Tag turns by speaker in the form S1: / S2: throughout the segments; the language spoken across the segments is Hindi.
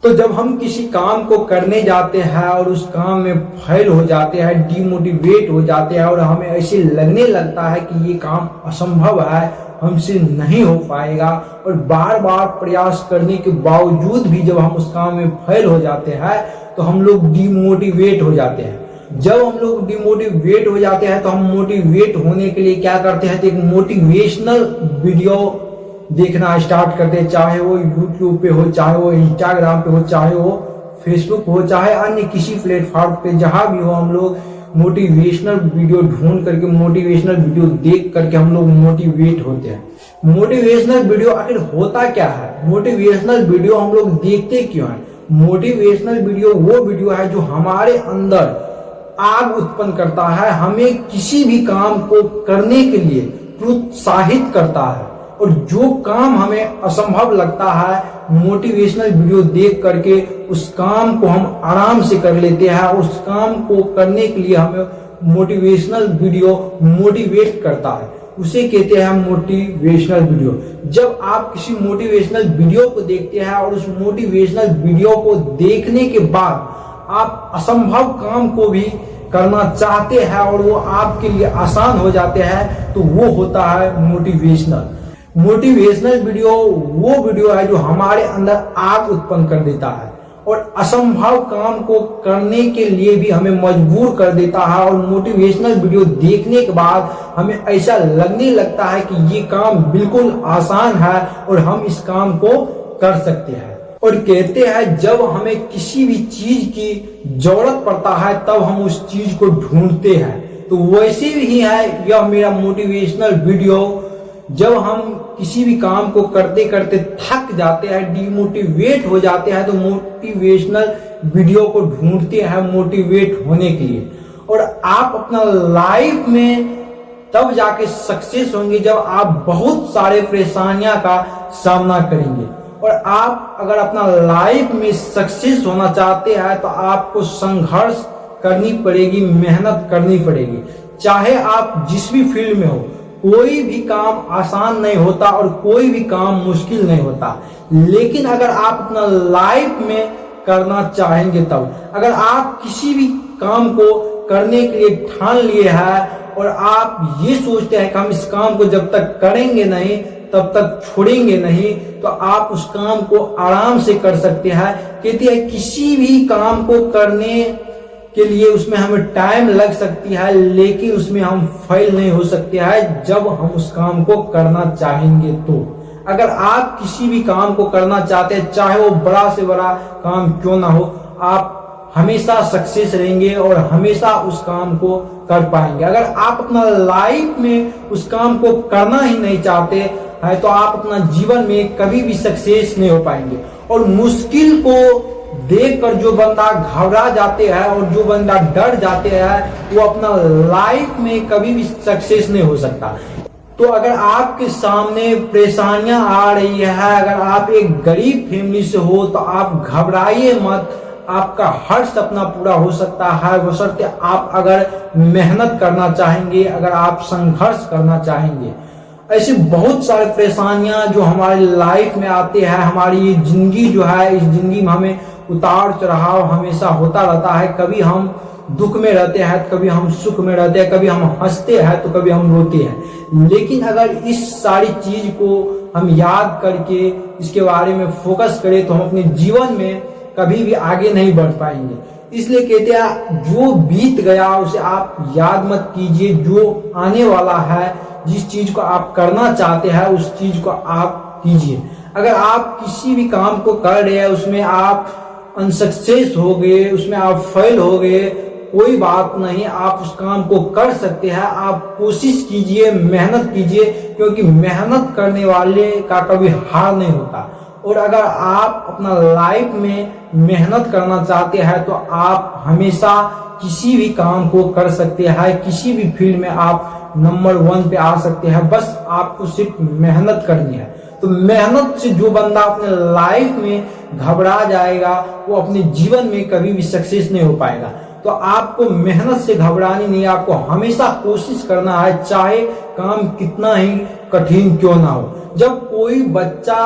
S1: तो जब हम किसी काम को करने जाते हैं और उस काम में फेल हो जाते हैं, डिमोटिवेट हो जाते हैं और हमें ऐसे लगने लगता है कि ये काम असंभव है, हमसे नहीं हो पाएगा, और बार बार प्रयास करने के बावजूद भी जब हम उस काम में फेल हो जाते हैं तो हम लोग डिमोटिवेट हो जाते हैं। जब हम लोग डिमोटिवेट हो जाते हैं तो हम मोटिवेट होने के लिए क्या करते हैं, तो एक मोटिवेशनल वीडियो देखना स्टार्ट करते हैं, चाहे वो यूट्यूब पे हो, चाहे वो इंस्टाग्राम पे हो, चाहे वो फेसबुक हो, चाहे अन्य किसी प्लेटफॉर्म पे, जहां भी हो हम लोग मोटिवेशनल वीडियो ढूंढ करके, मोटिवेशनल वीडियो देख करके हम लोग मोटिवेट होते हैं। मोटिवेशनल वीडियो आखिर होता क्या है, मोटिवेशनल वीडियो हम लोग देखते क्यों हैं? मोटिवेशनल वीडियो वो वीडियो है जो हमारे अंदर आग उत्पन्न करता है, हमें किसी भी काम को करने के लिए प्रोत्साहित करता है, और जो काम हमें असंभव लगता है मोटिवेशनल वीडियो देख करके उस काम को हम आराम से कर लेते हैं। उस काम को करने के लिए हमें मोटिवेशनल वीडियो मोटिवेट करता है, उसे कहते हैं मोटिवेशनल वीडियो। जब आप किसी मोटिवेशनल वीडियो को देखते हैं और उस मोटिवेशनल वीडियो को देखने के बाद आप असंभव काम को भी करना चाहते हैं और वो आपके लिए आसान हो जाते हैं, तो वो होता है मोटिवेशनल। मोटिवेशनल वीडियो वो वीडियो है जो हमारे अंदर आग उत्पन्न कर देता है और असंभव काम को करने के लिए भी हमें मजबूर कर देता है। और मोटिवेशनल वीडियो देखने के बाद हमें ऐसा लगने लगता है कि ये काम बिल्कुल आसान है और हम इस काम को कर सकते हैं। और कहते हैं जब हमें किसी भी चीज की जरूरत पड़ता है तब हम उस चीज को ढूंढते हैं, तो वैसे ही है यह मेरा मोटिवेशनल वीडियो। जब हम किसी भी काम को करते करते थक जाते हैं, डिमोटिवेट हो जाते हैं, तो मोटिवेशनल वीडियो को ढूंढते हैं मोटिवेट होने के लिए। और आप अपना लाइफ में तब जाके सक्सेस होंगे जब आप बहुत सारे परेशानियां का सामना करेंगे। और आप अगर अपना लाइफ में सक्सेस होना चाहते हैं तो आपको संघर्ष करनी पड़ेगी, मेहनत करनी पड़ेगी। चाहे आप जिस भी फील्ड में हो, कोई भी काम आसान नहीं होता और कोई भी काम मुश्किल नहीं होता। लेकिन अगर आप अपना लाइफ में करना चाहेंगे तब, अगर आप किसी भी काम को करने के लिए ठान लिए हैं और आप ये सोचते हैं कि हम इस काम को जब तक करेंगे नहीं तब तक छोड़ेंगे नहीं, तो आप उस काम को आराम से कर सकते हैं। कहते हैं किसी भी काम को करने के लिए उसमें हमें टाइम लग सकती है, लेकिन उसमें हम फेल नहीं हो सकते हैं जब हम उस काम को करना चाहेंगे। तो अगर आप किसी भी काम को करना चाहते हैं, चाहे वो बड़ा से बड़ा काम क्यों ना हो, आप हमेशा सक्सेस रहेंगे और हमेशा उस काम को कर पाएंगे। अगर आप अपना लाइफ में उस काम को करना ही नहीं चाहते हैं तो आप अपना जीवन में कभी भी सक्सेस नहीं हो पाएंगे। और मुश्किल को देखकर जो बंदा घबरा जाते हैं और जो बंदा डर जाते हैं वो अपना लाइफ में कभी भी सक्सेस नहीं हो सकता। तो अगर आपके सामने परेशानियां आ रही है, अगर आप एक गरीब फैमिली से हो तो आप घबराइए मत, आपका हर सपना पूरा हो सकता है, बशर्ते आप अगर मेहनत करना चाहेंगे, अगर आप संघर्ष करना चाहेंगे। ऐसी बहुत सारी परेशानियां जो हमारी लाइफ में आते हैं, हमारी ये जिंदगी जो है, इस जिंदगी में हमें उतार चढ़ाव हमेशा होता रहता है। कभी हम दुख में रहते हैं, कभी हम सुख में रहते हैं, कभी हम हंसते हैं तो कभी हम रोते हैं। लेकिन अगर इस सारी चीज को हम याद करके इसके बारे में फोकस करें तो हम अपने जीवन में कभी भी आगे नहीं बढ़ पाएंगे। इसलिए कहते हैं जो बीत गया उसे आप याद मत कीजिए, जो आने वाला है, जिस चीज को आप करना चाहते हैं उस चीज को आप कीजिए। अगर आप किसी भी काम को कर रहे हैं, उसमें आप अनसक्सेस हो गए, उसमें आप फेल हो गए, कोई बात नहीं, आप उस काम को कर सकते हैं। आप कोशिश कीजिए, मेहनत कीजिए, क्योंकि मेहनत करने वाले का कभी हार नहीं होता। और अगर आप अपना लाइफ में मेहनत करना चाहते हैं तो आप हमेशा किसी भी काम को कर सकते हैं, किसी भी फील्ड में आप नंबर 1 पे आ सकते हैं। बस आपको सिर्फ मेहनत करनी है। तो मेहनत से जो बंदा अपने लाइफ में घबरा जाएगा वो अपने जीवन में कभी भी सक्सेस नहीं हो पाएगा। तो आपको मेहनत से घबरानी नहीं, आपको हमेशा कोशिश करना है, चाहे काम कितना ही कठिन क्यों ना हो। जब कोई बच्चा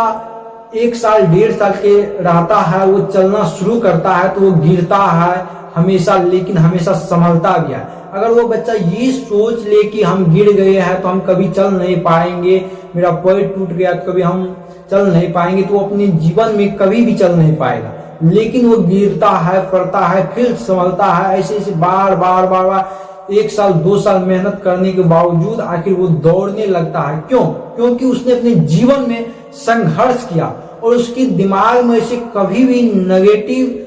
S1: 1 साल 1.5 साल के रहता है, वो चलना शुरू करता है तो वो गिरता है हमेशा, लेकिन हमेशा संभलता भी है। अगर वो बच्चा ये सोच ले कि हम गिर गए हैं तो हम कभी चल नहीं पाएंगे, मेरा पैर टूट गया तो कभी हम चल नहीं पाएंगे, तो वो अपने जीवन में कभी भी चल नहीं पाएगा। लेकिन वो गिरता है, पड़ता है, फिर संभलता है, ऐसे ऐसे बार बार बार बार 1 साल 2 साल मेहनत करने के बावजूद आखिर वो दौड़ने लगता है। क्यों? क्योंकि उसने अपने जीवन में संघर्ष किया और उसके दिमाग में ऐसे कभी भी नेगेटिव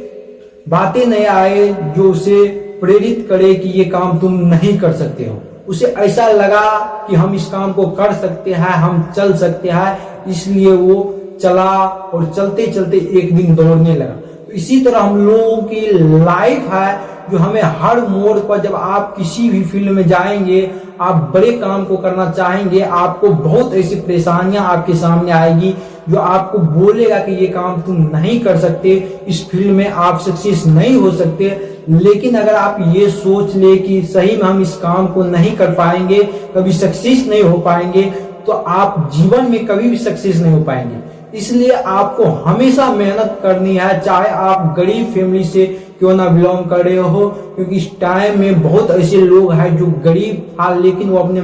S1: बातें नहीं आए जो उसे प्रेरित करे कि ये काम तुम नहीं कर सकते हो। उसे ऐसा लगा कि हम इस काम को कर सकते हैं, हम चल सकते हैं, इसलिए वो चला और चलते चलते एक दिन दौड़ने लगा। तो इसी तरह हम लोगों की लाइफ है जो हमें हर मोड़ पर, जब आप किसी भी फील्ड में जाएंगे, आप बड़े काम को करना चाहेंगे, आपको बहुत ऐसी परेशानियां आपके सामने आएगी जो आपको बोलेगा कि ये काम तुम नहीं कर सकते, इस फील्ड में आप सक्सेस नहीं हो सकते। लेकिन अगर आप ये सोच ले कि सही में हम इस काम को नहीं कर पाएंगे, कभी सक्सेस नहीं हो पाएंगे, तो आप जीवन में कभी भी सक्सेस नहीं हो पाएंगे। इसलिए आपको हमेशा मेहनत करनी है, चाहे आप गरीब फैमिली से क्यों ना बिलोंग कर रहे हो, क्योंकि इस टाइम में बहुत ऐसे लोग हैं जो गरीब था, लेकिन वो अपने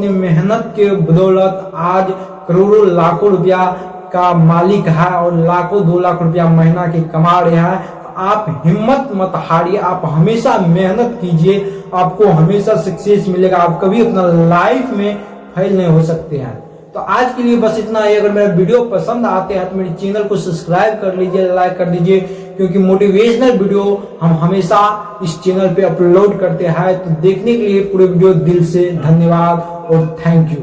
S1: मेहनत के बदौलत आज करोड़ों लाखों रुपया का मालिक है और लाखों 2 लाख रुपया महीना के कमा रहे हैं। आप हिम्मत मत हारिए, आप हमेशा मेहनत कीजिए, आपको हमेशा सक्सेस मिलेगा। आप कभी अपना लाइफ में फेल नहीं हो सकते हैं। तो आज के लिए बस इतना ही। अगर मेरा वीडियो पसंद आते हैं तो मेरे चैनल को सब्सक्राइब कर लीजिए, लाइक कर दीजिए, क्योंकि मोटिवेशनल वीडियो हम हमेशा इस चैनल पे अपलोड करते हैं। तो देखने के लिए पूरे वीडियो दिल से धन्यवाद और थैंक यू।